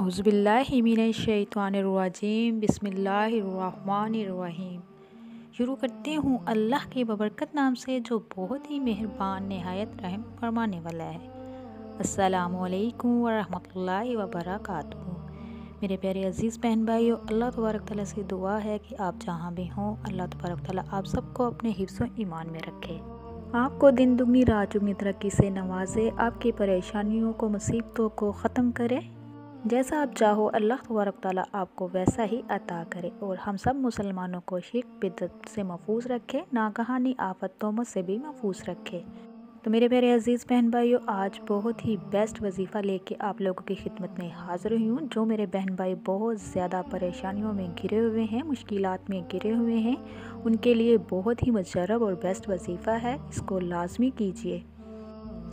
औज़ुबिल्लाहिमिनश्शैतानिर्रजीम बिस्मिल्लाहिर्रहमानिर्रहीम। शुरू करते हूँ अल्लाह के बबरकत नाम से जो बहुत ही मेहरबान नहायत रहम फरमाने वाला है। अस्सलामु अलैकुम वरहमतुल्लाहि वबरकातुहू। मेरे प्यारे अज़ीज़ बहन भाइयों, अल्लाह तबारक तआला से दुआ है कि आप जहाँ भी हों अल्लाह तबारक तआला आप सबको अपने हिफ्ज़ व ईमान में रखे, आपको दिन दुगनी रात चुगनी तरक्की से नवाजे, आपकी परेशानियों को मुसीबतों को ख़त्म करे। जैसा आप चाहो अल्लाह तबारक तआला आपको वैसा ही अता करे और हम सब मुसलमानों को शिर्क बिदअत से महफूज रखे, नागहानी आफत तोहमत से भी महफूज रखे। तो मेरे प्यारे अजीज़ बहन भाइयों, आज बहुत ही बेस्ट वजीफ़ा लेके आप लोगों की खिदमत में हाज़िर हुई हूँ। जो मेरे बहन भाई बहुत ज़्यादा परेशानियों में घिरे हुए हैं, मुश्किलात में घिरे हुए हैं, उनके लिए बहुत ही मुजर्रब और बेस्ट वजीफ़ा है। इसको लाजमी कीजिए,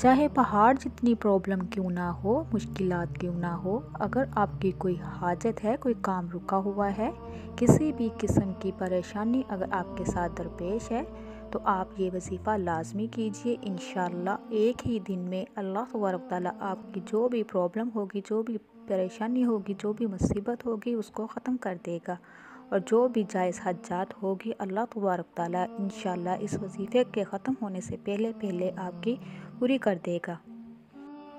चाहे पहाड़ जितनी प्रॉब्लम क्यों ना हो, मुश्किलात क्यों ना हो। अगर आपकी कोई हाजत है, कोई काम रुका हुआ है, किसी भी किस्म की परेशानी अगर आपके साथ दरपेश है, तो आप ये वजीफ़ा लाजमी कीजिए। इंशाअल्लाह एक ही दिन में अल्लाह तबारक तआला आपकी जो भी प्रॉब्लम होगी, जो भी परेशानी होगी, जो भी मुसीबत होगी, उसको ख़त्म कर देगा। और जो भी जायज़ हज्जात होगी अल्लाह तबारक तआला इंशाअल्लाह इस वजीफ़े के ख़त्म होने से पहले पहले आपकी पूरी कर देगा।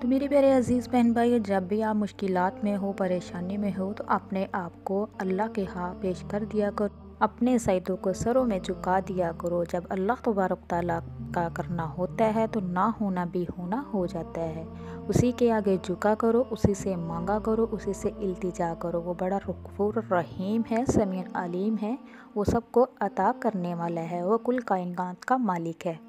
तो मेरे प्यारे अज़ीज़ बहन भाई, जब भी आप मुश्किलात में हो, परेशानी में हो, तो अपने आप को अल्लाह के हाँ पेश कर दिया करो, अपने सईदों को सरों में झुका दिया करो। जब अल्लाह तबारक तआला का करना होता है तो ना होना भी होना हो जाता है। उसी के आगे झुका करो, उसी से मांगा करो, उसी से इल्तिजा करो। वो बड़ा गफूर रहीम है, समीउन अलीम है, वो सबको अता करने वाला है, वो कुल कायनात का मालिक है।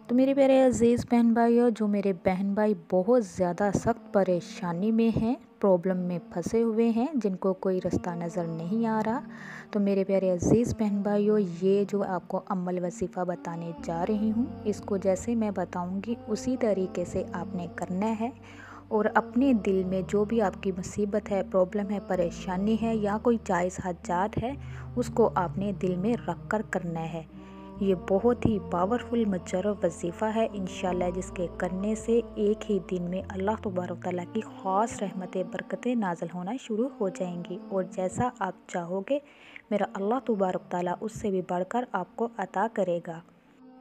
तो मेरे प्यारे अज़ीज़ बहन भाइयों, जो मेरे बहन भाई बहुत ज़्यादा सख्त परेशानी में हैं, प्रॉब्लम में फंसे हुए हैं, जिनको कोई रास्ता नज़र नहीं आ रहा, तो मेरे प्यारे अज़ीज़ बहन भाइयों, ये जो आपको अमल वजीफ़ा बताने जा रही हूँ, इसको जैसे मैं बताऊँगी उसी तरीके से आपने करना है। और अपने दिल में जो भी आपकी मुसीबत है, प्रॉब्लम है, परेशानी है या कोई जायज़ हाजात है, उसको आपने दिल में रख कर करना है। ये बहुत ही पावरफुल मुजर्रब वजीफ़ा है इंशाअल्लाह, जिसके करने से एक ही दिन में अल्लाह तबारक तआला की ख़ास रहमतें बरकतें नाज़िल होना शुरू हो जाएंगी। और जैसा आप चाहोगे मेरा अल्लाह तबारक तआला उससे भी बढ़कर आपको अता करेगा।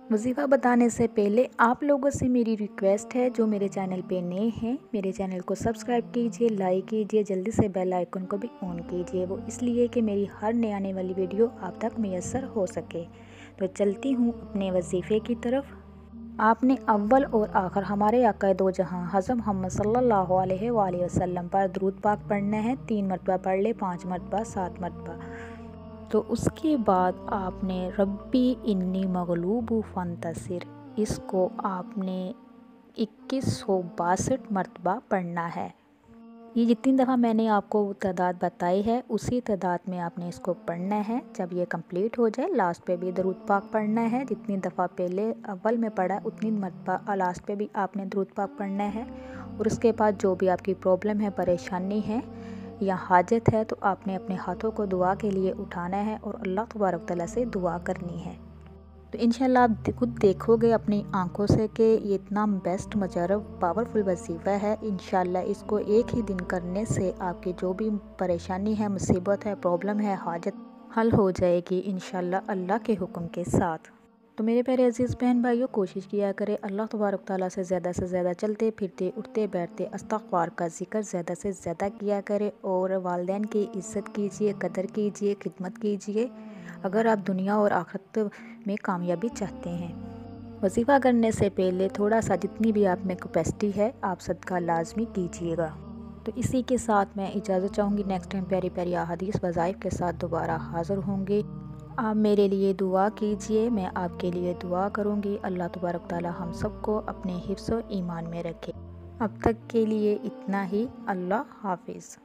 वजीफ़ा बताने से पहले आप लोगों से मेरी रिक्वेस्ट है, जो मेरे चैनल पे नए हैं, मेरे चैनल को सब्सक्राइब कीजिए, लाइक कीजिए, जल्दी से बेल आइकन को भी ऑन कीजिए। वो इसलिए कि मेरी हर नई आने वाली वीडियो आप तक मैसर हो सके। तो चलती हूँ अपने वजीफ़े की तरफ। आपने अव्वल और आखिर हमारे आका दो जहां हज़रत मोहम्मद सल्लल्लाहु अलैहि वसल्लम पर दरूद पाक पढ़ना है। 3 मरतबा पढ़ ले, 5 मरतबा, 7 मरतबा। तो उसके बाद आपने रब्बी इन्नी मगलूबु फंतसिर, इसको आपने 2162 मरतबा पढ़ना है। ये जितनी दफ़ा मैंने आपको तादाद बताई है उसी तादाद में आपने इसको पढ़ना है। जब ये कंप्लीट हो जाए लास्ट पे भी दरूद पाक पढ़ना है। जितनी दफ़ा पहले अव्वल में पढ़ा उतनी मरतबा लास्ट पे भी आपने दरूद पाक पढ़ना है। और उसके बाद जो भी आपकी प्रॉब्लम है, परेशानी है या हाजत है, तो आपने अपने हाथों को दुआ के लिए उठाना है और अल्लाह तबारक तआला से दुआ करनी है। तो इंशाल्लाह आप खुद देखोगे अपनी आंखों से कि ये इतना बेस्ट मुजर्रब पावरफुल वजीफ़ा है। इंशाल्लाह इसको एक ही दिन करने से आपकी जो भी परेशानी है, मुसीबत है, प्रॉब्लम है, हाजत हल हो जाएगी इंशाल्लाह अल्लाह के हुक्म के साथ। तो मेरे प्यारे अज़ीज़ बहन भाइयों, कोशिश किया करें अल्लाह तबारक तआला से ज़्यादा चलते फिरते उठते बैठते इस्तग़फ़ार का ज़िक्र ज़्यादा से ज़्यादा किया करें। और वालिदैन की इज़्ज़त कीजिए, कदर कीजिए, खिदमत कीजिए, अगर आप दुनिया और आखिरत में कामयाबी चाहते हैं। वजीफ़ा करने से पहले थोड़ा सा जितनी भी आप में कैपेसिटी है आप सदका लाजमी कीजिएगा। तो इसी के साथ मैं इजाज़त चाहूँगी। नेक्स्ट टाइम प्यारी प्यारी अहादीस वज़ाइफ के साथ दोबारा हाज़िर होंगे। आप मेरे लिए दुआ कीजिए, मैं आपके लिए दुआ करूँगी। अल्लाह तबारक तआला हम सबको अपने हिफ्ज़ व ईमान में रखे। अब तक के लिए इतना ही। अल्लाह हाफिज़।